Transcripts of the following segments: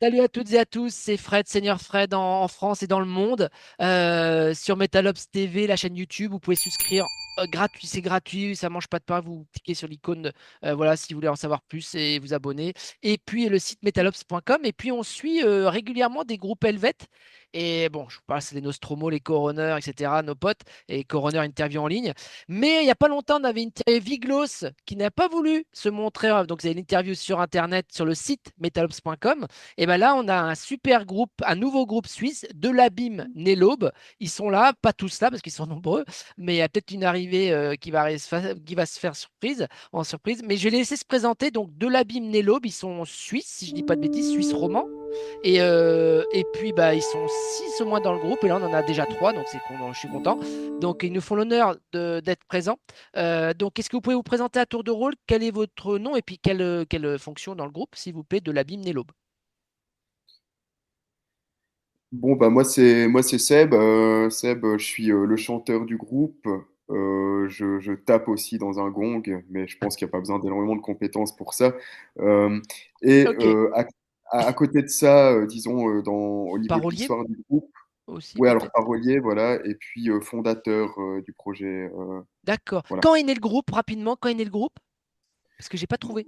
Salut à toutes et à tous, c'est Fred, Seigneur Fred en France et dans le monde. Sur Metalops TV, la chaîne YouTube, vous pouvez souscrire gratuit, c'est gratuit, ça mange pas de pain. Vous cliquez sur l'icône, voilà, si vous voulez en savoir plus et vous abonner. Et puis le site metalops.com. Et puis on suit régulièrement des groupes helvètes. Et bon, je vous parle, c'est les Nostromo, les Coroners, etc., nos potes, et Coroner interview en ligne. Mais il n'y a pas longtemps, on avait interviewé Viglos qui n'a pas voulu se montrer. Donc, vous avez une interview sur Internet, sur le site metalops.com. Et ben là, on a un super groupe, un nouveau groupe suisse, de l'Abîme né l'aube. Ils sont là, pas tous là parce qu'ils sont nombreux, mais il y a peut-être une arrivée qui va se faire en surprise. Mais je vais les laisser se présenter. Donc, de l'Abîme né l'aube, ils sont suisses, si je dis pas de bêtises, suisse romand. Et puis, bah, ils sont six au moins dans le groupe. Et là, on en a déjà trois, donc je suis content. Donc, ils nous font l'honneur d'être présents. Donc, est-ce que vous pouvez vous présenter à tour de rôle? Quel est votre nom et puis quelle fonction dans le groupe, s'il vous plaît, de l'Abîme né l'aube? Bon, bah moi c'est Seb. Seb, je suis le chanteur du groupe. Je tape aussi dans un gong, mais je pense qu'il n'y a pas besoin d'énormément de compétences pour ça. Euh, et Ok. à côté de ça, disons, au niveau de Parolier l'histoire du groupe, aussi, ouais, alors peut-être? parolier, voilà, et puis fondateur du projet. D'accord. Voilà. Quand est né le groupe, rapidement, quand est né le groupe? Parce que j'ai pas trouvé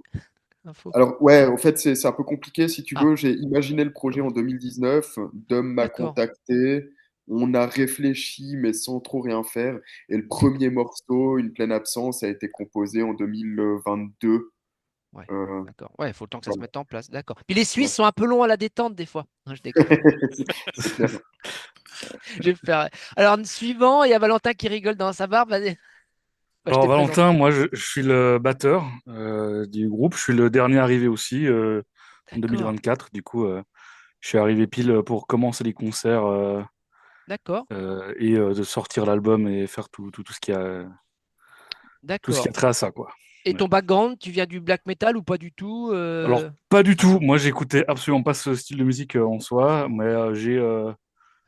l'info. Alors, ouais, en fait, c'est un peu compliqué. Si tu Ah, veux, j'ai imaginé le projet en dommage. 2019. Dom m'a D'accord. contacté. On a réfléchi, mais sans trop rien faire. Et le premier morceau, Une pleine absence, a été composé en 2022. Ouais, Euh, d'accord. Ouais, il faut le temps que ça se voilà. mette en place. D'accord. Puis les Suisses Ouais. sont un peu longs à la détente des fois. Non, je déconne. C'est clair. Je vais faire. Alors, suivant, il y a Valentin qui rigole dans sa barbe. Vas-y. Bah, je Alors t'ai présenté. Valentin, moi je suis le batteur du groupe, je suis le dernier arrivé aussi en D'accord. 2024. Du coup, je suis arrivé pile pour commencer les concerts D'accord. et de sortir l'album et faire tout tout ce qui D'accord. a trait à ça, quoi. Et Ouais. ton background, tu viens du black metal ou pas du tout Alors pas du Ah, tout, moi j'écoutais absolument pas ce style de musique en soi, mais j'ai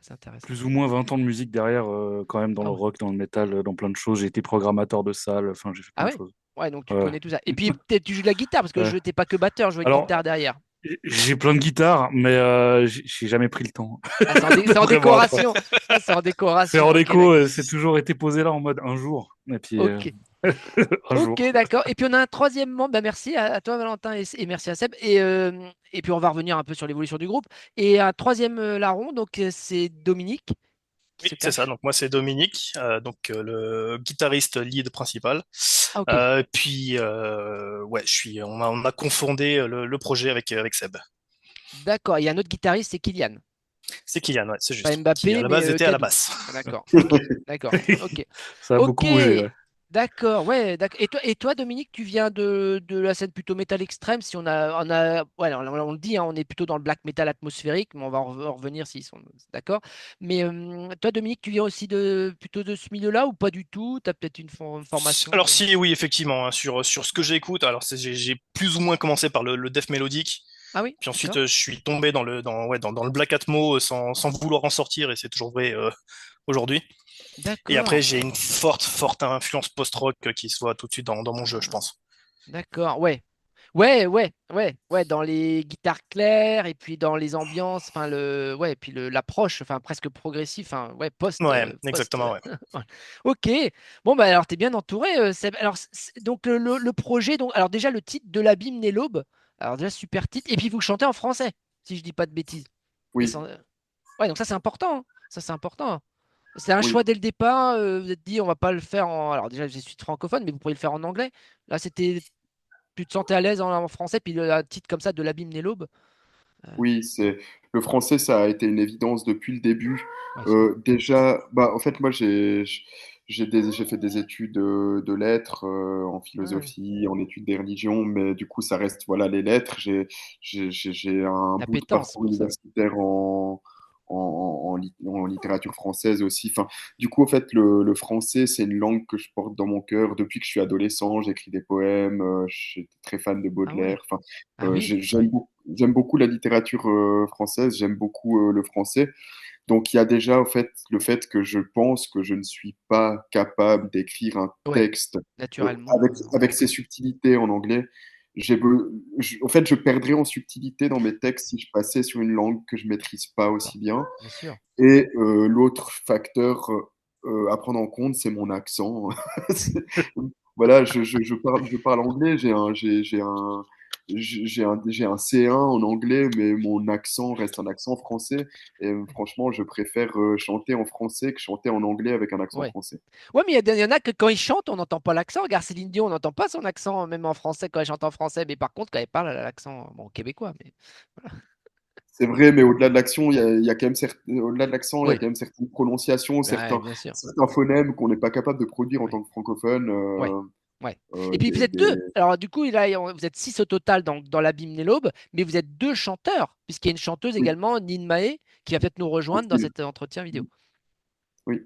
c'est intéressant. plus ou moins 20 ans de musique derrière quand même dans Ah le ouais. rock, dans le métal, dans plein de choses. J'ai été programmateur de salle, enfin j'ai fait Ah plein de ouais? choses. Ouais, donc tu Ouais. connais tout ça. Et puis peut-être tu joues de la guitare, parce que Ouais. je t'es pas que batteur, je vois une Alors, guitare derrière. j'ai plein de guitares, mais j'ai jamais pris le temps Ah, c'est de en vraiment apprendre. décoration. Ah, c'est en C'est décoration. en Ok, déco, d'accord. c'est toujours été posé là en mode un jour, et puis Ok. un Ok, jour. d'accord. Et puis on a un troisième membre. Bah, merci à toi, Valentin, et merci à Seb. Et puis on va revenir un peu sur l'évolution du groupe. Et un troisième larron, donc c'est Dominique qui Oui, se c'est ça. cache. Donc moi c'est Dominique, le guitariste lead principal. Ah, ok. Ouais, on a confondé le projet avec Seb. D'accord. Il y a un autre guitariste, c'est Kylian. C'est Kylian, ouais, c'est Pas juste. Qui à Mbappé, la mais base était à la Kadou. basse. Ah, d'accord. Ok. D'accord. Ok. Ça a beaucoup Ok. bougé, ouais. D'accord. Ouais. D'accord. Et toi, Dominique, tu viens de la scène plutôt métal extrême. Si ouais, on le dit, hein, on est plutôt dans le black metal atmosphérique, mais on va en revenir s'ils sont d'accord. Mais toi, Dominique, tu viens aussi plutôt de ce milieu-là ou pas du tout? Tu as peut-être une Alors formation. si, oui, effectivement, hein, sur ce que j'écoute, alors j'ai plus ou moins commencé par le death mélodique, Ah oui, puis ensuite d'accord. je suis tombé dans le black atmo sans vouloir en sortir, et c'est toujours vrai aujourd'hui. Et après D'accord. j'ai une forte influence post-rock qui se voit tout de suite dans mon jeu, je Ah, pense. d'accord. Ouais. Ouais, ouais, ouais, ouais, dans les guitares claires et puis dans les ambiances, enfin ouais, et puis l'approche, enfin presque progressif, enfin ouais, Ouais, exactement, ouais. ouais. Ok, bon bah alors t'es bien entouré, Seb. Alors donc le projet, donc alors déjà le titre de l'abîme n'est l'aube, alors déjà super titre, et puis vous chantez en français, si je dis pas de bêtises. Oui, Ouais, donc ça c'est important, hein. Ça c'est important. C'est un oui. choix dès le départ. Vous êtes dit on va pas le faire en, alors déjà je suis francophone, mais vous pourriez le faire en anglais. Là c'était tu te sentais à l'aise en français, puis un titre comme ça, de l'abîme né l'aube. Euh, Oui, c'est le français, ça a été une évidence depuis le début. ouais, c'est bien. Déjà, bah, en fait, moi, j'ai fait des études de lettres en Ouais. philosophie, en études des religions, mais du coup, ça reste voilà les lettres. J'ai un bout de L'appétence parcours pour ça. universitaire en littérature française aussi. Enfin, du coup, en fait, le français, c'est une langue que je porte dans mon cœur depuis que je suis adolescent. J'écris des poèmes, j'étais très fan de Ah ouais. Baudelaire. Enfin, Ah oui. j'aime beaucoup la littérature française, j'aime beaucoup le français. Donc il y a déjà au fait le fait que je pense que je ne suis pas capable d'écrire un Ouais. texte Naturellement. avec ces subtilités en anglais. en fait, je perdrais en subtilité dans mes textes si je passais sur une langue que je maîtrise pas D'accord, aussi bien. bien sûr. Et l'autre facteur à prendre en compte, c'est mon accent. C'est- Voilà, je parle anglais, j'ai un C1 en anglais, mais mon accent reste un accent français. Et franchement, je préfère chanter en français que chanter en anglais avec un accent Ouais. français. Ouais, mais il y en a que quand ils chantent, on n'entend pas l'accent. Regarde Céline Dion, on n'entend pas son accent, même en français, quand elle chante en français. Mais par contre, quand elle parle, elle a l'accent bon, québécois. Mais... C'est vrai, mais au-delà de l'accent, il y a quand même au-delà de l'accent, il y a Oui, quand même certaines prononciations, ouais, bien sûr. certains phonèmes qu'on n'est pas capable de produire en Ouais, tant que francophone. ouais, ouais. Et puis vous êtes deux. Alors du coup, là, vous êtes six au total dans l'Abîme et l'Aube, mais vous êtes deux chanteurs, puisqu'il y a une chanteuse Oui, également, Nin Mae, qui va peut-être nous rejoindre dans possible. cet entretien vidéo. Oui,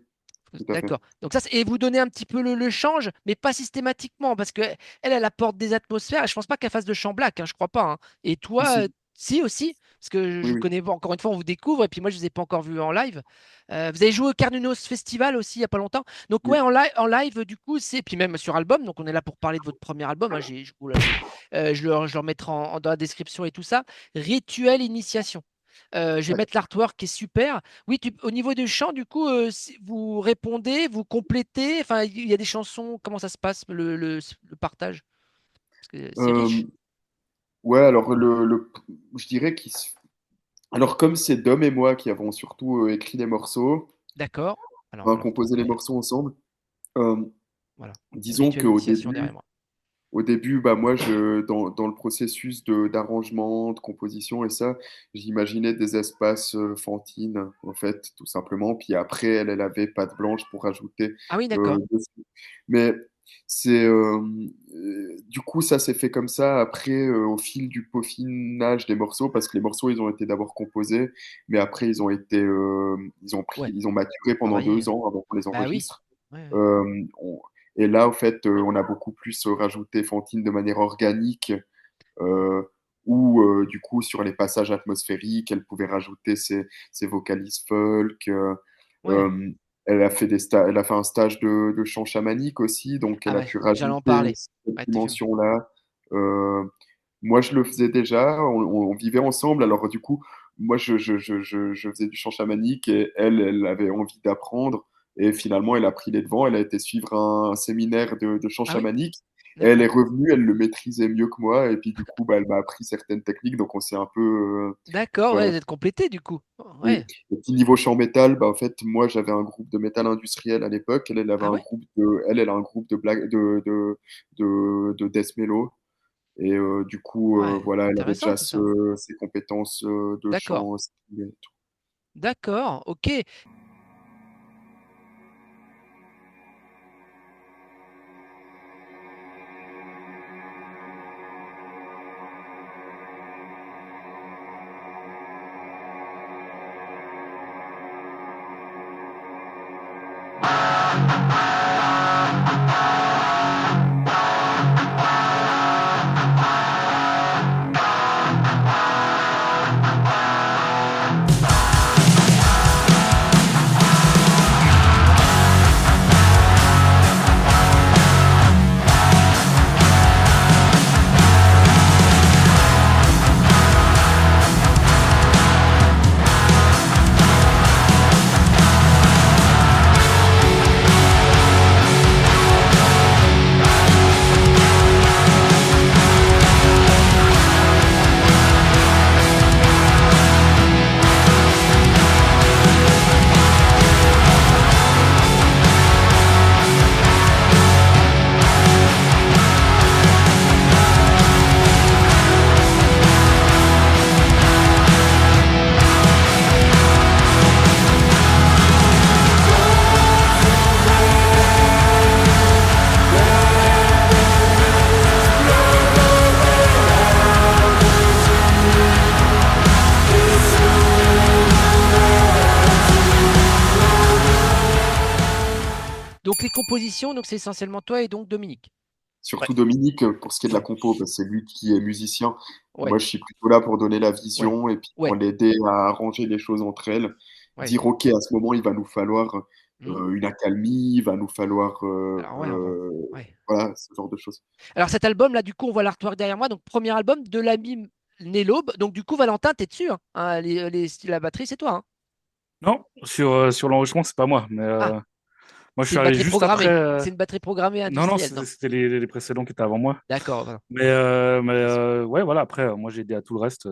tout à fait. D'accord. Donc ça, et vous donnez un petit peu le change, mais pas systématiquement, parce que elle apporte des atmosphères. Et je pense pas qu'elle fasse de chant black, hein, je crois pas, hein. Et Si, toi, si, si aussi, parce que je oui, vous oui. connais pas, encore une fois, on vous découvre, et puis moi, je vous ai pas encore vu en live. Vous avez joué au Carnunos Festival aussi il y a pas longtemps. Donc ouais, Oui. en live, du coup, c'est puis même sur album. Donc on est là pour parler de votre premier album, hein, je le remettrai dans la description et tout ça. Rituel Initiation. Je vais mettre l'artwork qui est super. Oui, au niveau du chant, du coup, vous répondez, vous complétez. Enfin, il y a des chansons. Comment ça se passe, le partage? Parce que c'est Euh, riche. ouais, alors je dirais alors comme c'est Dom et moi qui avons surtout écrit les morceaux, D'accord. Alors, on va enfin, le composé les retrouver. morceaux ensemble, euh, Voilà. disons Rituel qu'au initiation derrière début, moi. Au début, bah moi, dans le processus d'arrangement, de composition et ça, j'imaginais des espaces Fantine, en fait, tout simplement. Puis après, elle avait patte blanche pour rajouter Ah oui, d'accord. dessus. Mais du coup, ça s'est fait comme ça après, au fil du peaufinage des morceaux, parce que les morceaux, ils ont été d'abord composés, mais après, Ouais. ils ont maturé pendant Travailler. 2 ans avant qu'on les Bah oui. enregistre. Ouais, ouais. Euh, on- et là, en fait, on a beaucoup plus rajouté Fantine de manière organique, euh, ou du coup, sur les passages atmosphériques, elle pouvait rajouter ses vocalises folk. Ouais. Euh, elle a fait un stage de chant chamanique aussi, donc Ah elle a bah, pu j'allais en rajouter parler. cette Ouais, dimension-là. Euh, Moi, je le faisais déjà, on vivait ensemble, alors du coup, moi, je faisais du chant chamanique et elle avait envie d'apprendre. Et finalement, elle a pris les devants, elle a été suivre un séminaire de chant Ah oui, chamanique. Et elle est d'accord. revenue, elle le maîtrisait mieux que moi. Et puis, du coup, bah, elle m'a appris certaines techniques. Donc, on s'est un peu. D'accord, ouais, Voilà. vous êtes complété du coup. Oui. Ouais. Et puis, niveau chant métal, bah, en fait, moi, j'avais un groupe de métal industriel à l'époque. Elle avait Ah un ouais? groupe elle a un groupe de death mellow. Et du coup, Ouais, voilà, elle avait intéressant déjà tout ça. ses compétences de D'accord. chant. D'accord, ok. Donc les compositions, donc c'est essentiellement toi et donc Dominique. Ouais, Surtout Dominique, pour ce qui est de la compo, parce que c'est lui qui est musicien. Ouais, Moi, je suis plutôt là pour donner la ouais, vision et puis pour ouais, l'aider à arranger les choses entre elles. ouais. Dire, OK, à ce moment, il va nous falloir Mhm. une accalmie, il va nous falloir Alors ouais, ouais. voilà, ce genre de choses. Alors cet album là, du coup, on voit l'artwork derrière moi. Donc premier album de l'ami Né l'Aube. Donc du coup, Valentin, t'es dessus, hein. La batterie, c'est toi, hein. Non, sur l'enregistrement, c'est pas moi. Mais Ah, moi, je c'est suis une arrivé batterie juste après. programmée. C'est une batterie programmée Non, non, industrielle, non? c'était les précédents qui étaient avant moi. D'accord, voilà. Ouais, voilà, après, moi, j'ai aidé à tout le reste.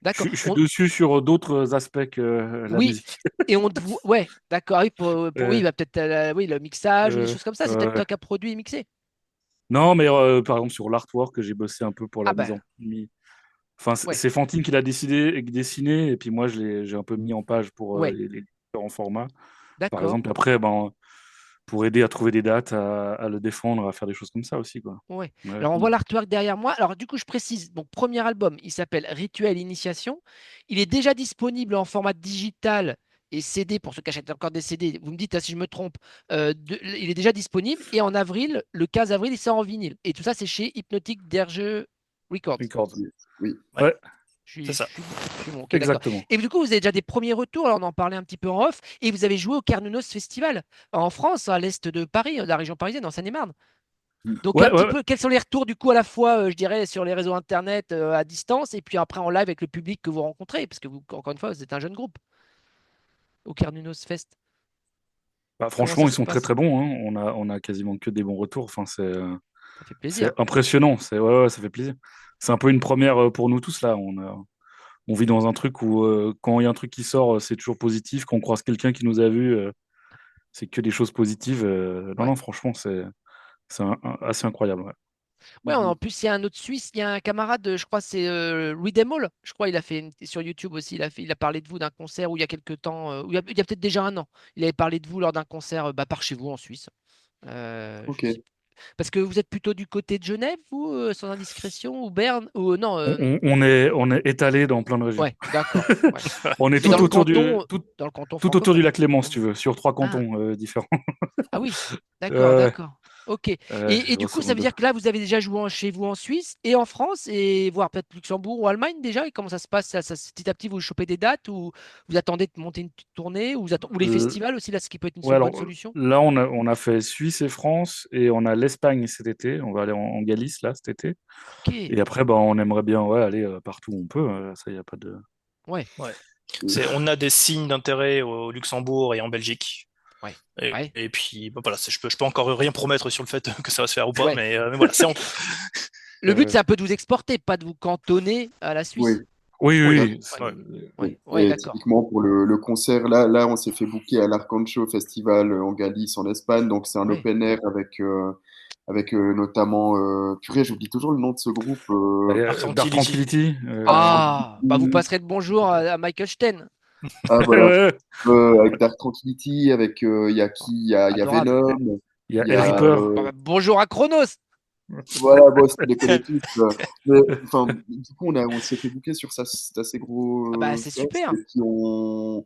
D'accord. Je suis dessus sur d'autres aspects que la Oui, musique. et on te voit. Ouais, d'accord. Oui, oui, Euh, bah, peut-être oui, le mixage ou des euh, choses comme ça. C'est peut-être euh, toi qui as produit et mixé. non, mais par exemple, sur l'artwork, j'ai bossé un peu pour Ah la mise bah, en. Enfin, ouais, c'est Fantine qui l'a dessiné, et puis moi, j'ai un peu mis en page pour ouais, les différents formats. Par d'accord. exemple, après, ben, pour aider à trouver des dates, à le défendre, à faire des choses comme ça aussi, quoi. Ouais. Ouais, Alors, on cool. voit l'artwork derrière moi. Alors, du coup, je précise. Donc, premier album, il s'appelle Rituel Initiation. Il est déjà disponible en format digital et CD pour ceux qui achètent encore des CD. Vous me dites si je me trompe. Il est déjà disponible. Et en avril, le 15 avril, il sort en vinyle. Et tout ça, c'est chez Hypnotic Derge Records. Record. Oui, oui. Ouais, Ouais, c'est ça. Je suis bon. Ok, d'accord. exactement. Et du coup, vous avez déjà des premiers retours. Alors, on en parlait un petit peu en off. Et vous avez joué au Carnunos Festival en France, à l'est de Paris, de la région parisienne, en Seine-et-Marne. Donc un Ouais, petit ouais. peu, quels sont les retours du coup à la fois, je dirais, sur les réseaux internet à distance et puis après en live avec le public que vous rencontrez, parce que vous, encore une fois, vous êtes un jeune groupe au Carnunos Fest. Bah, Comment franchement, ça ils se sont très passe? très bons, hein. On a quasiment que des bons retours. Enfin, Ça fait c'est plaisir. impressionnant. Ouais, ça fait plaisir. C'est un peu une première pour nous tous là. On vit dans un truc où quand il y a un truc qui sort, c'est toujours positif. Quand on croise quelqu'un qui nous a vus, c'est que des choses positives. Non, Ouais. non, franchement, c'est assez incroyable. Ouais. Ouais, Mhm. en plus, il y a un autre Suisse, il y a un camarade, je crois, c'est Reademall. Je crois il a fait sur YouTube aussi, il a parlé de vous d'un concert où il y a quelques temps, où il y a peut-être déjà un an. Il avait parlé de vous lors d'un concert bah, par chez vous en Suisse. Je sais. Ok. Parce que vous êtes plutôt du côté de Genève, vous, sans indiscrétion, ou Berne, ou non, On est étalé dans plein de régions. ouais, d'accord. Ouais. On est Mais dans tout le autour canton, dans le canton tout autour du francophone. lac Léman, si tu veux, sur 3 cantons Ah, différents. ah oui, d'accord, Ouais, d'accord. Ok. Et du coup, grosso ça veut modo. dire que là, vous avez déjà joué chez vous en Suisse et en France, et voire peut-être Luxembourg ou Allemagne déjà. Et comment ça se passe? Petit à petit, vous chopez des dates ou vous attendez de monter une petite tournée ou les Euh, festivals aussi, là, ce qui peut être ouais, bonne alors solution. là, on a fait Suisse et France et on a l'Espagne cet été. On va aller en Galice là cet été. Ok, Et après, bah, on aimerait bien ouais, aller partout où on peut. Ça, il n'y a pas de. ouais, Ouais. Oui. On a des signes d'intérêt au Luxembourg et en Belgique. ouais, Et, ouais, et puis bah, voilà, je peux encore rien promettre sur le fait que ça va se faire ou pas, ouais. mais voilà, c'est en cours. Le but, Euh, c'est un peu de vous exporter, pas de vous cantonner à la Oui, Suisse. oui, Oui, oui. ouais. c'est- Ouais. Ouais, ouais, et d'accord. typiquement pour le concert, là, on s'est fait booker à l'Arcancho Festival en Galice, en Espagne. Donc, c'est un Ouais. open air avec notamment, purée, j'oublie toujours le nom de ce groupe. Dark Dark Tranquility. Tranquility. Dark Ah, bah vous Tranquility. passerez le bonjour à Michael Sten. Ah, voilà. Ouais, Avec Dark Tranquility, avec, il y a qui? Il y a Adorable. Venom, il y a il y Air Ouais. a, Reaper. Bah, bonjour à Chronos. voilà, boss, tu les connais tous. Mais, enfin, du coup, on s'est fait booker sur cet assez gros Ah bah c'est fest, super. et puis on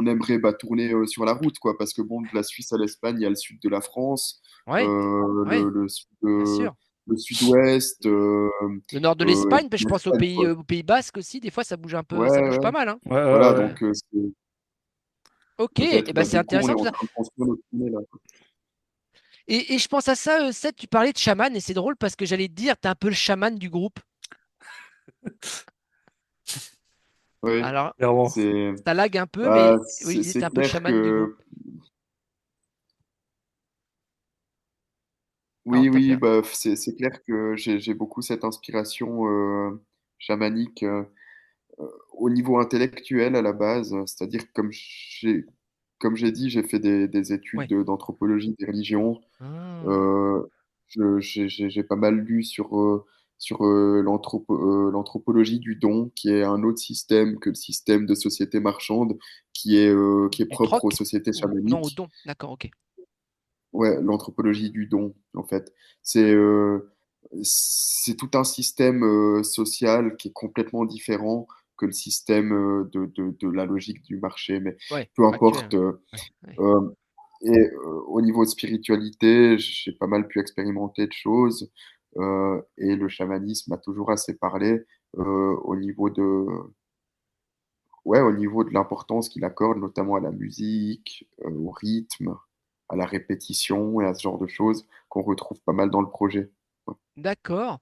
aimerait bah, tourner sur la route, quoi, parce que bon, de la Suisse à l'Espagne, il y a le sud de la France, Ouais, ouais, bien sûr. le sud-ouest, Le nord de et l'Espagne, puis je pense l'Espagne, quoi. au Pays Basque aussi, des fois ça bouge un peu, Ouais, ça bouge pas ouais, mal, hein. Ouais, ouais, voilà, ouais. donc Ok, et peut-être, ben bah, c'est du coup, on est intéressant tout en ça. train de construire notre tournée, là, quoi. Et je pense à ça, Seth, tu parlais de chaman, et c'est drôle parce que j'allais te dire, t'es un peu le chaman du groupe. Ouais, Alors, Clairement. c'est ça lag un peu, bah, mais oui, je disais, t'es c'est un peu le clair chaman du groupe. que Non, oui, t'as oui, bien. bah, c'est clair que j'ai beaucoup cette inspiration chamanique au niveau intellectuel à la base, c'est-à-dire que comme j'ai dit, j'ai fait des études Ouais. d'anthropologie des religions. Hmm. Euh, j'ai pas mal lu sur l'anthropologie du don, qui est un autre système que le système de société marchande, qui est Du propre aux troc? sociétés Ou non, au chamaniques. don. D'accord, ok. Ouais, l'anthropologie du don, en fait. C'est tout un système social qui est complètement différent que le système de la logique du marché. Mais Ouais, peu actuel. importe. Ouais, ouais. Euh, au niveau de spiritualité, j'ai pas mal pu expérimenter de choses. Et le chamanisme m'a toujours assez parlé au niveau ouais, au niveau de l'importance qu'il accorde notamment à la musique, au rythme, à la répétition et à ce genre de choses qu'on retrouve pas mal dans le projet. Ouais. D'accord.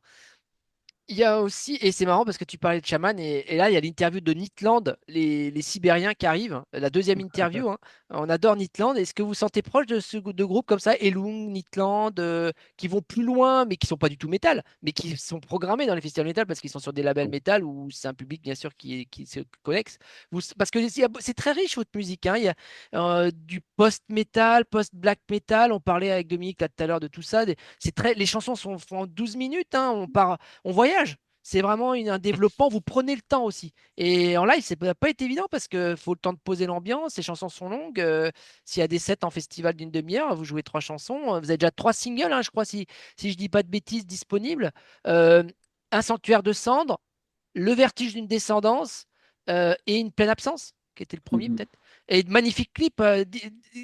Il y a aussi, et c'est marrant parce que tu parlais de chaman, et là, il y a l'interview de Nitland, les Sibériens qui arrivent, la deuxième interview, hein. On adore Nitland. Est-ce que vous sentez proche de ce de groupes comme ça, Elung, Nitland, qui vont plus loin, mais qui sont pas du tout métal, mais qui sont programmés dans les festivals métal parce qu'ils sont sur des labels métal où c'est un public, bien sûr, qui se connecte. Parce que c'est très riche, votre musique, hein. Il y a du post-métal, post-black metal. On parlait avec Dominique là tout à l'heure de tout ça. Les chansons font 12 minutes, hein. On voyage. C'est vraiment un développement. Vous prenez le temps aussi. Et en live, ça n'a pas été évident parce que faut le temps de poser l'ambiance. Les chansons sont longues. S'il y a des sets en festival d'une demi-heure, vous jouez trois chansons. Vous avez déjà trois singles, hein, je crois, si je dis pas de bêtises, disponibles. Euh, un sanctuaire de cendres, le vertige d'une descendance et une pleine absence, qui était le premier Mhm. peut-être. Et de magnifiques clips.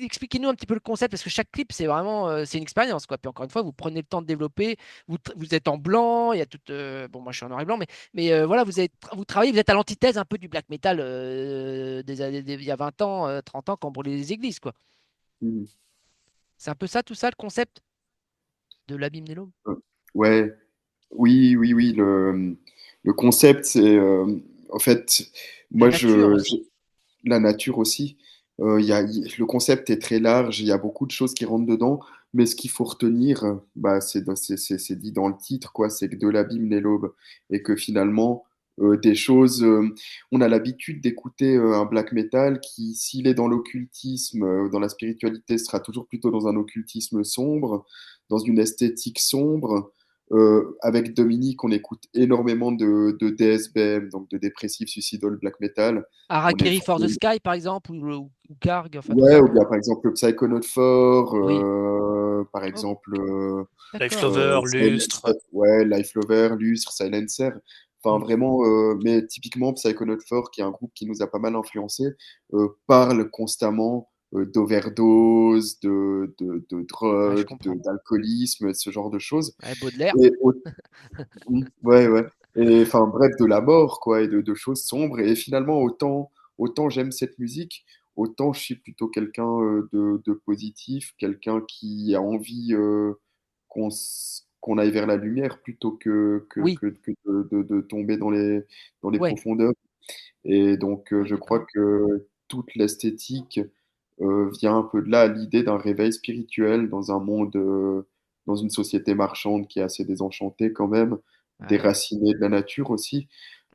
Expliquez-nous un petit peu le concept, parce que chaque clip, c'est vraiment c'est une expérience, quoi. Puis encore une fois, vous prenez le temps de développer. Vous êtes en blanc, il y a tout. Bon, moi je suis en noir et blanc, mais voilà, vous travaillez, vous êtes à l'antithèse un peu du black metal il y a 20 ans, 30 ans, quand on brûlait les églises, quoi. Mhm. C'est un peu ça, tout ça, le concept de l'abîme des Lômes. Euh, Ouais, oui, oui, oui. Le concept, c'est en fait, La moi, nature aussi. la nature aussi. Le concept est très large, il y a beaucoup de choses qui rentrent dedans, mais ce qu'il faut retenir, bah, c'est dit dans le titre, quoi, c'est que de l'abîme naît l'aube, et que finalement, des choses, on a l'habitude d'écouter un black metal qui, s'il est dans l'occultisme, dans la spiritualité, sera toujours plutôt dans un occultisme sombre, dans une esthétique sombre. Avec Dominique, on écoute énormément de DSBM, donc de Depressive Suicidal Black Metal. On est Harakiri for the Sky, par exemple, ou Karg, enfin tout Ouais, ça. ou bien par exemple le Psychonaut fort, Oui. par Oh, exemple Life d'accord. Lover, Sil- Lustre. ouais, Life Lover, Lustre, Silencer. Enfin Mm. vraiment, mais typiquement Psychonaut fort, qui est un groupe qui nous a pas mal influencé, parle constamment d'overdose, de Ouais, je drogue, comprends. d'alcoolisme, ce genre de choses. Ouais, Baudelaire. Et ouais, ouais. Et enfin, bref, de la mort, quoi, et de choses sombres. Et finalement, autant j'aime cette musique, autant je suis plutôt quelqu'un de positif, quelqu'un qui a envie qu'on aille vers la lumière plutôt Oui, que de tomber dans les ouais, profondeurs. Et donc, ouais, je crois d'accord. que toute l'esthétique vient un peu de là, l'idée d'un réveil spirituel dans un monde, dans une société marchande qui est assez désenchantée quand même, Ouais. déracinée de la nature aussi.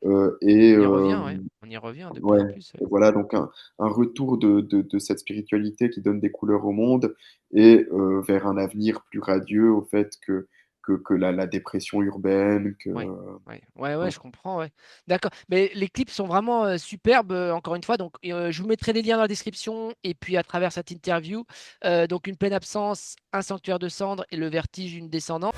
Et On y revient, ouais. On y revient de plus ouais, en plus, ouais. et voilà, donc un retour de cette spiritualité qui donne des couleurs au monde et vers un avenir plus radieux au fait que la dépression urbaine, que... Ouais, ouais, ouais, ouais, ouais. je comprends, ouais. D'accord. Mais les clips sont vraiment superbes, encore une fois. Donc, je vous mettrai les liens dans la description et puis à travers cette interview. Donc, une pleine absence, un sanctuaire de cendres et le vertige d'une descendante.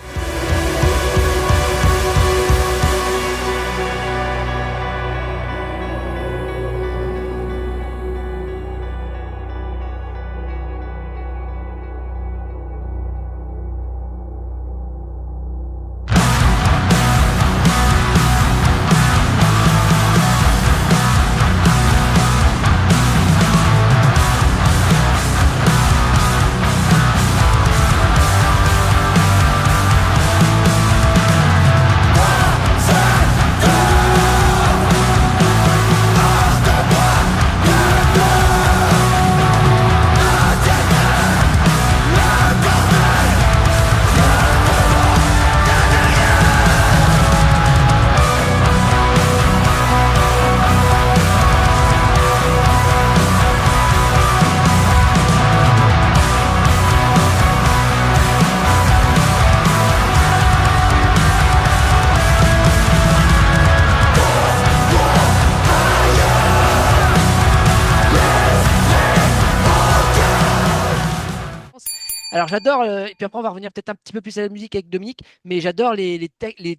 Alors j'adore, et puis après on va revenir peut-être un petit peu plus à la musique avec Dominique, mais j'adore les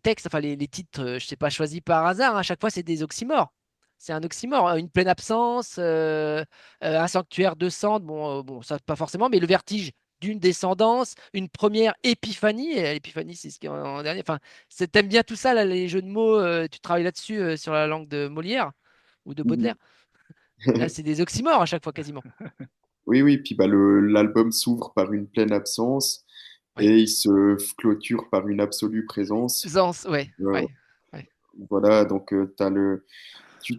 textes, enfin les titres, je sais pas, choisis par hasard, hein. À chaque fois c'est des oxymores. C'est un oxymore, hein. Une pleine absence, un sanctuaire de cendres, bon, ça pas forcément, mais le vertige d'une descendance, une première épiphanie, et l'épiphanie c'est ce qui est en dernier. Enfin, t'aimes bien tout ça, là, les jeux de mots, tu travailles là-dessus sur la langue de Molière ou de Mhm. Baudelaire. Ah, c'est des oxymores à chaque fois quasiment. Oui, oui, puis bah, l'album s'ouvre par une pleine absence Oui. et il se clôture par une absolue présence. Ouais, Euh, ouais, ouais. voilà, donc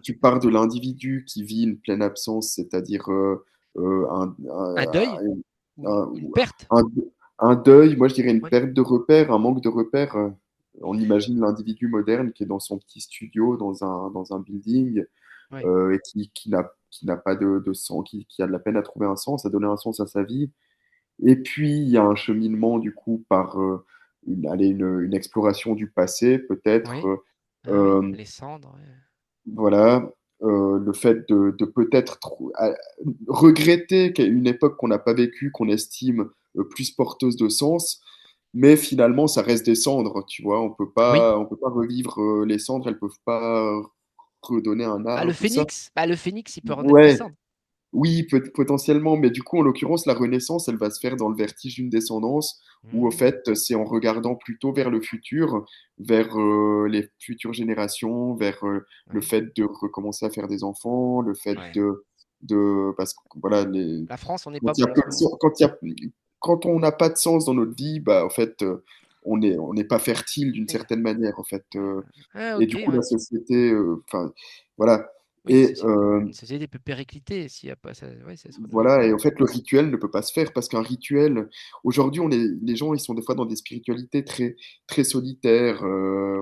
tu pars de l'individu qui vit une pleine absence, c'est-à-dire Un deuil un, ou une perte. un- un deuil, moi je dirais une Oui, perte de repères, un manque de repères. On imagine l'individu moderne qui est dans son petit studio, dans un building, oui, et qui n'a pas de sens, qui a de la peine à trouver un sens, à donner un sens à sa vie. Et puis, il y a un cheminement, du coup, par une exploration du passé, peut-être. oui. Ah oui, Euh, les cendres. Ouais. voilà, le fait de peut-être regretter une époque qu'on n'a pas vécue, qu'on estime plus porteuse de sens, mais finalement, ça reste des cendres, tu vois. Oui. On peut pas revivre les cendres, elles peuvent pas redonner un Ah, le arbre ou ça. phénix. Bah, le phénix, il peut renaître des Ouais, cendres. oui, potentiellement, mais du coup, en l'occurrence, la renaissance, elle va se faire dans le vertige d'une descendance, où au Hmm, fait, c'est en regardant plutôt vers le futur, vers les futures générations, vers le ouais, fait de recommencer à faire des enfants, le fait ouais. parce que voilà, La France, on n'est quand pas il y a bon en ce moment. quand on n'a pas de sens dans notre vie, bah, en fait, on n'est pas fertile d'une Ex- certaine manière, en fait. Ah, Et ok, du coup, la ouais. société, enfin, voilà. Oui, Et une société peut péricliter s'il n'y a pas ça. Ouais, ça se renouvelle voilà, pas. et en fait, le rituel ne peut pas se faire parce qu'un rituel, aujourd'hui, les gens, ils sont des fois dans des spiritualités très solitaires,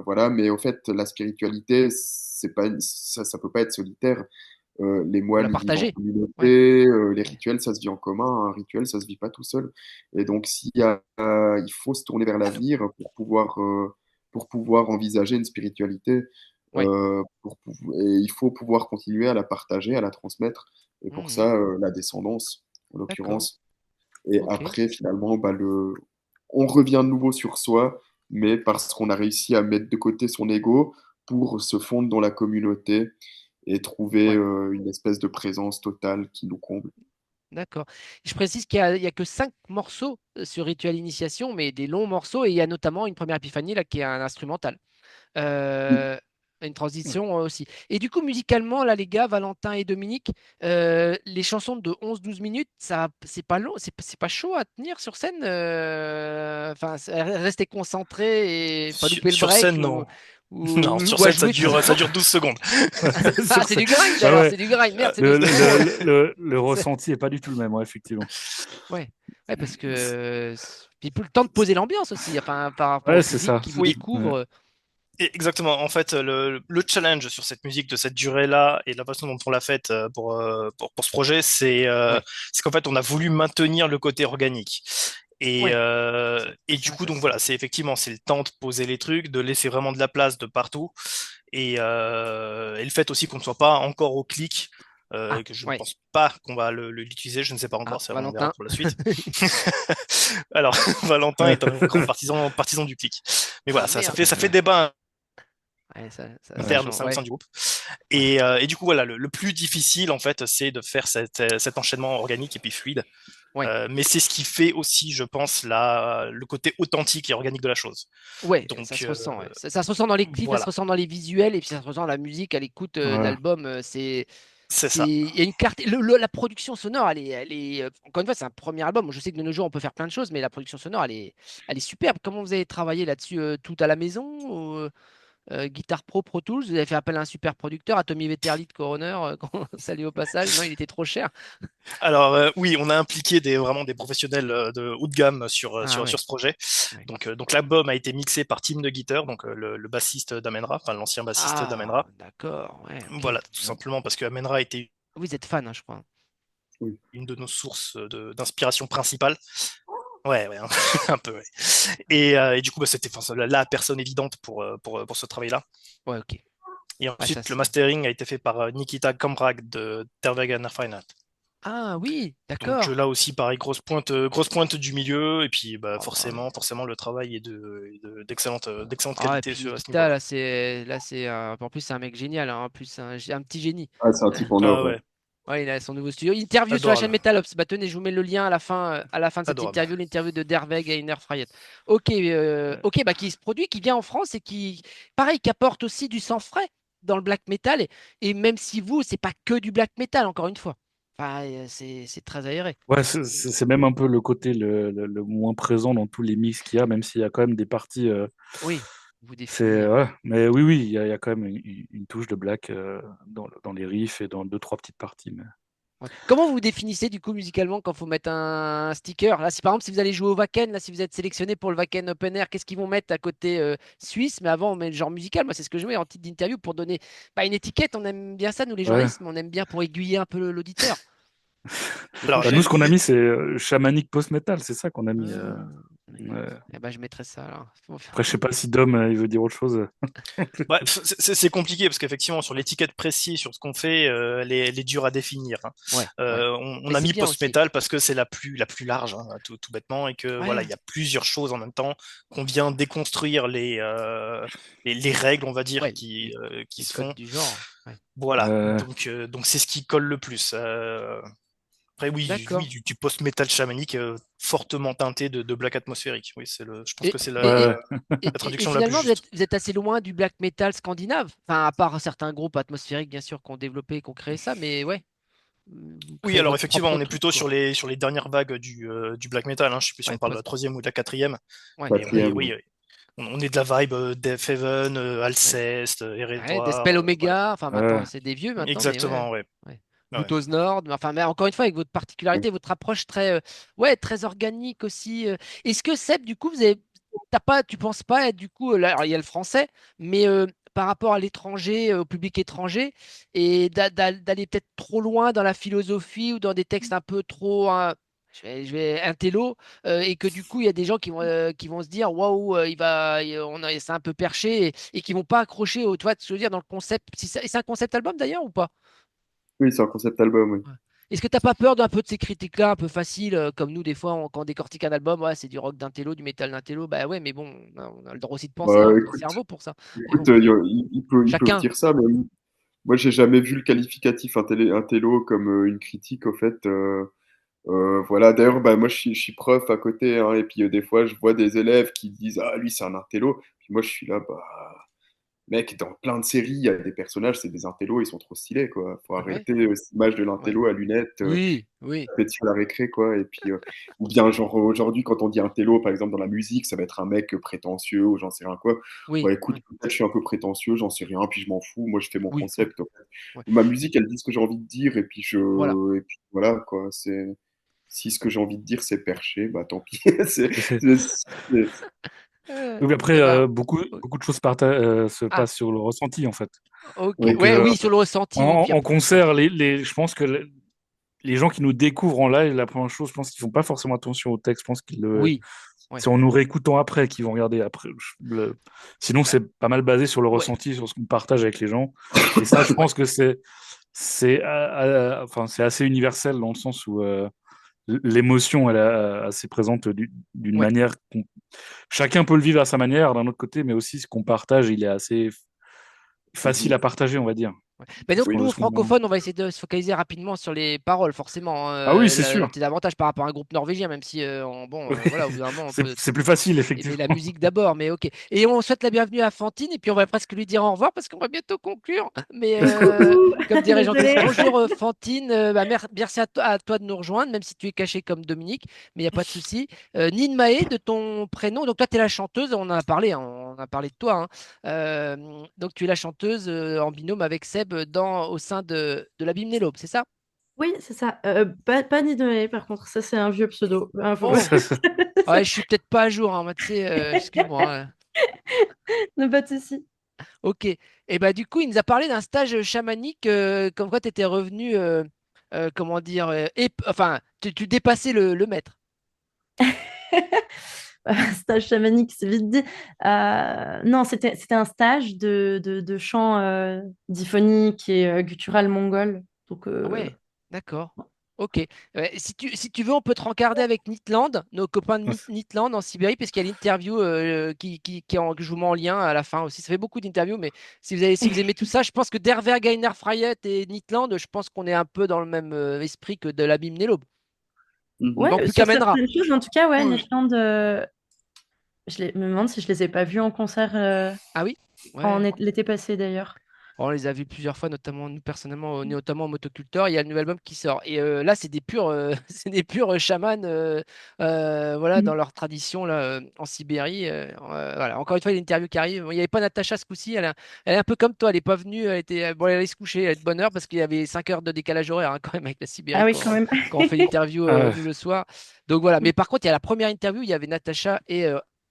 voilà, mais en fait, la spiritualité, c'est pas, ça peut pas être solitaire. Les Faut la moines, ils vivent en partager. Ouais. communauté, les Ouais. rituels, ça se vit en commun, un rituel, ça se vit pas tout seul. Et donc, il faut se tourner vers l'avenir pour pouvoir envisager une spiritualité, Ouais. et il faut pouvoir continuer à la partager, à la transmettre. Et pour Mhm. ça, la descendance, en D'accord. l'occurrence. Et Ok. après, finalement, bah, on revient de nouveau sur soi, mais parce qu'on a réussi à mettre de côté son ego pour se fondre dans la communauté et trouver Ouais. une espèce de présence totale qui nous comble. D'accord. Je précise il y a que 5 morceaux sur Rituel Initiation, mais des longs morceaux, et il y a notamment une première épiphanie là qui est un instrumental. Euh, une transition aussi. Et du coup, musicalement, là, les gars, Valentin et Dominique, les chansons de 11-12 minutes, ça, c'est pas long, c'est pas chaud à tenir sur scène. Enfin, rester concentré et pas louper le Sur break scène, non. Non, sur ou à scène, jouer tout le ça temps. dure 12 secondes. Ah, Sur c'est ça. du grind Ouais, alors, ouais. c'est du grind. Merde, c'est Le, c'est bon. le C'est- ressenti est pas du tout le même, ouais, effectivement. Ouais. Ouais, parce que puis pour le temps de poser l'ambiance aussi, enfin, par rapport au Ouais, c'est public ça. qui vous Oui, Ouais. découvre. exactement. En fait, le challenge sur cette musique de cette durée-là et la façon dont on l'a faite pour ce projet, Ouais. c'est qu'en fait, on a voulu maintenir le côté organique. Ouais. Et C'est du coup, donc voilà, intéressant. c'est le temps de poser les trucs, de laisser vraiment de la place de partout. Et le fait aussi qu'on ne soit pas encore au clic, Ah, que je ne ouais. pense pas qu'on va l'utiliser, je ne sais pas Ah, encore, ça on verra Valentin. pour la suite. Alors, Valentin est un grand partisan du clic. Mais voilà, Ah, merde. ça fait débat Ouais, ça Ouais. interne change. au sein Ouais. du groupe. Ouais. Et du coup, voilà, le plus difficile, en fait, c'est de faire cet enchaînement organique et puis fluide. Ouais. Mais c'est ce qui fait aussi, je pense, le côté authentique et organique de la chose. Ouais, ça Donc, se ressent. Ouais. Ça se ressent dans les clips, ça se voilà, ressent dans les visuels, et puis ça se ressent dans la musique, à l'écoute de Ouais. l'album. c'est ça. Il y a une carte. La production sonore, encore une fois, c'est un premier album. Je sais que de nos jours, on peut faire plein de choses, mais la production sonore, elle est superbe. Comment vous avez travaillé là-dessus, tout à la maison? Guitare Pro, Pro Tools, vous avez fait appel à un super producteur, à Tommy Vetterli de Coroner, qu'on salue au passage. Non, il était trop cher. Alors oui, on a impliqué vraiment des professionnels de haut de gamme Ah sur ouais. ce projet. Ouais. Donc l'album a été mixé par Tim de Guitar, donc le bassiste d'Amenra, enfin l'ancien bassiste Ah, d'Amenra. d'accord. Ouais, ok. Voilà, tout simplement parce que Amenra était Vous êtes fan, hein, je crois. Oui. une de nos sources d'inspiration principale. Ouais, ouais, un peu. Ouais. Et du coup, bah, c'était la personne évidente pour ce travail-là. Ouais, ok. Et Ouais, ça, ensuite, le mastering a été fait par Nikita Kamrag de Tervagan Final. Ah oui, Donc d'accord. là aussi, pareil, grosse pointe du milieu, et puis bah, Ah bah. forcément, le travail est d'excellente Ah, et qualité puis à ce Nikita, niveau-là. en plus, c'est un mec génial, hein. En plus, c'est un petit génie. Ah, c'est un type en Ah or, ouais. ouais, Ouais, il a son nouveau studio. Interview sur la chaîne adorable, Metalops. Bah, tenez, je vous mets le lien à la fin de cette adorable. interview, l'interview de Derveg et Iner Fryet. Ok, ok, bah, qui se produit, qui vient en France et qui, pareil, qui apporte aussi du sang frais dans le black metal et même si vous, c'est pas que du black metal, encore une fois. Enfin, c'est très aéré. Ouais, c'est même un peu le côté le moins présent dans tous les mix qu'il y a, même s'il y a quand même des parties. Oui, vous définissez C'est un peu. ouais, mais oui, oui, il y a quand même une touche de black dans les riffs et dans deux, trois petites parties. Mais... Ouais. Comment vous définissez du coup musicalement quand faut mettre un sticker? Là, si par exemple si vous allez jouer au Wacken, là si vous êtes sélectionné pour le Wacken Open Air, qu'est-ce qu'ils vont mettre à côté suisse? Mais avant on met le genre musical. Moi c'est ce que je mets en titre d'interview pour donner une étiquette. On aime bien ça nous les Ouais. journalistes, mais on aime bien pour aiguiller un peu l'auditeur. Les Alors, Bah, nous, pochettes. ce qu'on a mis, c'est chamanique post-metal, c'est ça qu'on a mis. Ah, d'accord. Ouais. Eh ben je mettrai ça alors. Après, je sais pas si Dom, il veut dire autre chose. ouais, c'est compliqué parce qu'effectivement, sur l'étiquette précise, sur ce qu'on fait, elle est dure à définir, hein. Ouais, ouais. On Mais a c'est mis bien aussi. post-metal parce que c'est la plus large, hein, tout bêtement, et que voilà, Ouais, il y a plusieurs choses en même temps qu'on vient déconstruire les règles, on va dire, ouais. qui Les se codes font. du genre. Ouais. Voilà, Euh, donc c'est ce qui colle le plus. Après, oui, oui, D'accord. du post-metal chamanique fortement teinté de black atmosphérique. Oui, je pense Et, que c'est et, et, ouais, et, la et traduction la plus finalement, juste. vous êtes assez loin du black metal scandinave. Enfin, à part certains groupes atmosphériques, bien sûr, qui ont développé et qui ont créé ça, mais ouais, vous Oui, créez alors votre effectivement, propre on est truc, plutôt quoi. sur les dernières vagues du black metal, hein. Je sais plus si Ouais, on parle de la troisième ou de la quatrième, ouais, mais ouais, Quatrième. oui, on est de la vibe Death Heaven, ouais. Alceste, Ouais, Hérédtoire, Spell voilà. Omega, enfin maintenant, ouais. c'est des vieux maintenant, mais ouais. Exactement, ouais. Ouais. Ouais. Bluetooth Nord, mais enfin, mais encore une fois, avec votre Ouais. particularité, votre approche très, ouais, très organique aussi. Est-ce que Seb, du coup, tu penses pas être du coup, là, alors, il y a le français, mais par rapport à l'étranger, au public étranger, et d'aller peut-être trop loin dans la philosophie ou dans des textes un peu trop, intello, et que du coup, il y a des gens qui vont se dire, waouh, c'est un peu perché, et qui vont pas accrocher au, tu vois, ce que je veux dire, dans le concept. Et c'est un concept album d'ailleurs ou pas? Oui, c'est un concept album, oui. Ouais. Est-ce que t'as pas peur d'un peu de ces critiques-là, un peu faciles, comme nous, des fois, quand on décortique un album, ouais, c'est du rock d'intello, du métal d'intello, bah ouais, mais bon, on a le droit aussi de penser, Bah, hein, on a un écoute, cerveau pour ça. Mais écoute, bon, ils peuvent chacun. dire ça, mais moi, j'ai jamais vu le qualificatif intello comme une critique, au fait. Voilà, d'ailleurs, bah, moi je suis prof à côté, hein, et puis des fois je vois des élèves qui disent ah, lui c'est un intello. Puis moi je suis là, bah, mec, dans plein de séries, il y a des personnages, c'est des intellos, ils sont trop stylés, quoi. Faut Ouais, arrêter cette image de ouais. l'intello à lunettes, Oui, oui, peut-être sur la récré, quoi. Et puis, ou bien, genre, aujourd'hui, quand on dit intello, par exemple, dans la musique, ça va être un mec prétentieux ou j'en sais rien quoi. oui, Bah écoute, oui, peut-être je suis un peu prétentieux, j'en sais rien, puis je m'en fous. Moi, je fais mon oui, oui, concept, en fait. ouais. Ma musique, elle dit ce que j'ai envie de dire, Voilà. et puis voilà, quoi. Si ce que j'ai envie de dire, c'est perché, bah tant pis. C'est, C'est- c'est- c'est- Oui, mais après, Eh ben, beaucoup, beaucoup de choses se ah, passent sur le ressenti, en fait. ok. Oui, Donc, Ouais, oui, sur le ressenti, oui, puis en après. Ouais, concert, je pense que les gens qui nous découvrent en live, la première chose, je pense qu'ils font pas forcément attention au texte. Je pense oui, ouais, c'est en nous réécoutant après qu'ils vont regarder après. Sinon, bah, c'est pas mal basé sur le ouais, ressenti, sur ce qu'on partage avec les gens. Et ça, je ouais, pense que enfin, c'est assez universel dans le sens où l'émotion, elle est assez présente d'une ouais. manière chacun peut le vivre à sa manière, d'un autre côté, mais aussi ce qu'on partage, il est assez facile Mhm. à partager, on va dire. Ouais. Ben donc Oui, nous, Ce qu'on- francophones, on va essayer de se focaliser rapidement sur les paroles, forcément, hein. Ah oui, c'est Le sûr. petit avantage par rapport à un groupe norvégien, même si, bon, voilà, au bout d'un moment, on peut C'est plus facile, aimer effectivement. la musique d'abord, mais ok. Et on souhaite la bienvenue à Fantine, et puis on va presque lui dire au revoir parce qu'on va bientôt conclure. Mais Coucou! comme dirait Jean-Claude, Désolée. bonjour Fantine, merci à toi de nous rejoindre, même si tu es caché comme Dominique, mais il n'y a pas de souci. Nin Maé, de ton prénom, donc toi tu es la chanteuse, on en a parlé, hein, on a parlé de toi, hein. Donc tu es la chanteuse en binôme avec Seb au sein de l'Abîme Nélope, c'est ça? Oui, c'est ça. Pas Nidoé, par contre, ça c'est un vieux pseudo. Oh, ouais, je suis peut-être pas à jour, hein, moi, tu sais, excuse-moi, hein. Ne pas de souci. Ok. Et bah du coup, il nous a parlé d'un stage chamanique, comme quoi tu étais revenu, comment dire, enfin, tu dépassais le maître. Stage chamanique, c'est vite dit. Non, c'était un stage de chant diphonique et guttural mongol. Donc, Ah ouais, d'accord. Ok. Ouais, si tu veux, on peut te rencarder avec Nitland, nos copains de Nitland en Sibérie, parce qu'il y a l'interview que je vous mets en lien à la fin aussi. Ça fait beaucoup d'interviews, mais si vous aimez tout ça, je pense que Der Vergeiner Freiheit et Nitland, je pense qu'on est un peu dans le même esprit que de l'Abîme Nélobe. Il Mhm. manque ouais, plus sur qu'Amenra. certaines choses, en tout cas, ouais, Oui. Netland, me demande si je les ai pas vus en concert Ah oui? Ouais. l'été passé d'ailleurs. On les a vus plusieurs fois, notamment nous personnellement, notamment au Motoculteur. Il y a le nouvel album qui sort. Et là, c'est des purs, c'est des purs chamans, voilà, dans Mm. leur tradition là, en Sibérie. Voilà. Encore une fois, il y a une interview qui arrive. Il n'y avait pas Natacha ce coup-ci. Elle est un peu comme toi. Elle n'est pas venue. Elle était, bon, elle allait se coucher. Elle est de bonne heure parce qu'il y avait 5 heures de décalage horaire hein, quand même avec la Ah Sibérie oui, quand même. quand on fait l'interview Ah, nous le soir. Donc voilà. Mais par contre, il y a la première interview. Il y avait Natacha et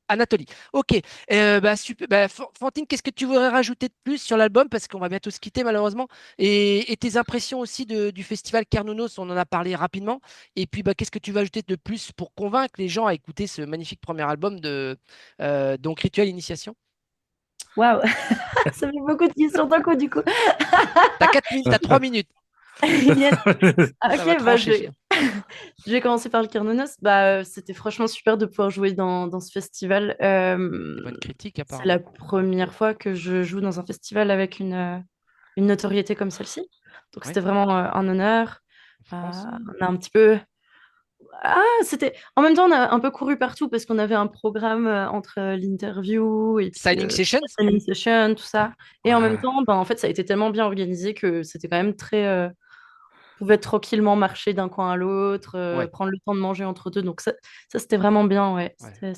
Anatoly. Ok. Bah, super. Bah, Fantine, qu'est-ce que tu voudrais rajouter de plus sur l'album? Parce qu'on va bientôt se quitter, malheureusement. Et tes impressions aussi du festival Carnunos, on en a parlé rapidement. Et puis, bah, qu'est-ce que tu veux ajouter de plus pour convaincre les gens à écouter ce magnifique premier album de donc Rituel Initiation? Waouh, ça fait beaucoup de questions d'un coup, du coup. T'as 4 minutes, t'as 3 minutes. Yes. Ah, Ça va ok, bah, je trancher. vais... je vais commencer par le Carnonos. Bah, c'était franchement super de pouvoir jouer dans ce festival. Des bonnes critiques, C'est la apparemment. première fois que je joue dans un festival avec une notoriété comme celle-ci. Donc, Ouais, c'était vraiment un honneur. en France. On a un petit peu... Ah, c'était... En même temps, on a un peu couru partout parce qu'on avait un programme entre l'interview et puis Signing la Sessions? training session, tout ça. Et en même ouais. temps, ben, en fait, ça a été tellement bien organisé que c'était quand même très... on pouvait tranquillement marcher d'un coin à l'autre, Ouais, prendre le temps de manger entre deux. Donc ça c'était vraiment bien, ouais. ouais.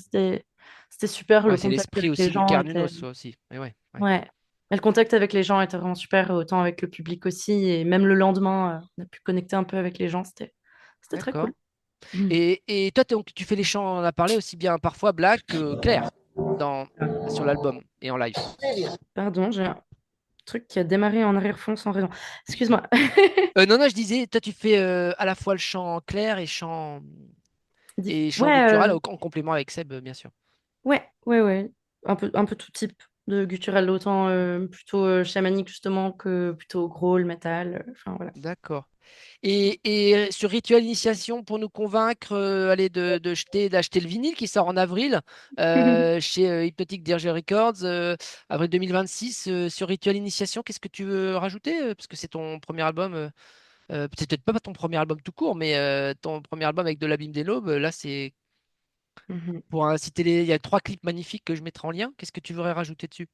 C'était super. Le Ouais, c'est contact l'esprit avec les aussi du gens était... Carnunos, ça aussi. Mais ouais, ouais. Ouais. Et le contact avec les gens était vraiment super, autant avec le public aussi. Et même le lendemain, on a pu connecter un peu avec les gens. C'était très cool. D'accord. Et toi, donc, tu fais les chants, on en a parlé aussi bien parfois Black que Claire sur l'album et en live. Pardon, j'ai un truc qui a démarré en arrière-fond sans raison. Excuse-moi. Non, non, je disais, toi, tu fais à la fois le chant clair et chant Ouais, guttural en complément avec Seb, bien sûr. ouais. Un peu tout type de guttural, autant plutôt chamanique justement que plutôt growl, metal. Enfin voilà. D'accord. Et sur Rituel Initiation, pour nous convaincre, allez, d'acheter le vinyle qui sort en avril chez Hypnotic Dirge Records, avril 2026. Sur Rituel Initiation, qu'est-ce que tu veux rajouter? Parce que c'est ton premier album. C'est peut-être pas ton premier album tout court, mais ton premier album avec De l'Abîme des l'Aube. Là, c'est Mhm. pour inciter il y a 3 clips magnifiques que je mettrai en lien. Qu'est-ce que tu voudrais rajouter dessus?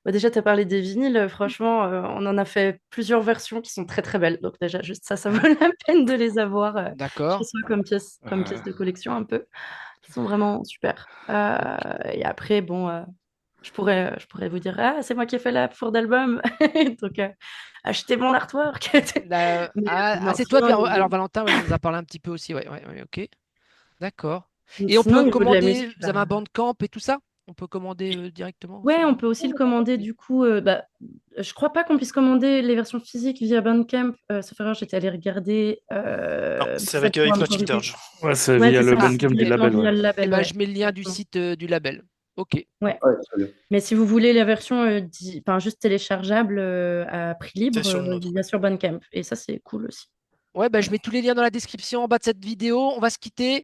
Bah, déjà, tu as parlé des vinyles. Franchement, on en a fait plusieurs versions qui sont très très belles. Donc déjà, juste ça, ça vaut la peine de les avoir chez D'accord. soi comme pièce Ouais. de collection un peu. Ils sont vraiment super. Et après, bon, je pourrais vous dire, ah, c'est moi qui ai fait la four d'album. Donc, achetez mon artwork. Mais non, C'est toi, sinon, Pierre. Alors, Valentin, ouais, il nous a parlé un petit peu aussi. Ouais, ouais, ouais, ok. D'accord. Et on sinon, au peut niveau de la commander, musique, vous avez un Bandcamp et tout ça? On peut commander directement ouais, sur... on peut aussi le commander du coup. Bah, je crois pas qu'on puisse commander les versions physiques via Bandcamp. Sauf erreur, j'étais allée regarder. Non, Mais c'est c'est ça avec qui pourra me Hypnotic corriger. Dirge. Ouais, c'est Ouais, via c'est le ça. Ah, C'est Bandcamp du directement label, ouais. via le eh label, ben, ouais. je mets le lien du Exactement. site du label. Ok. Ouais. Ouais, très bien. Mais si vous voulez la version enfin, juste téléchargeable à prix C'est libre, sur le nôtre. il y a sur Bandcamp. Et ça, c'est cool aussi. Ouais, bah, je mets tous les liens dans la description en bas de cette vidéo. On va se quitter.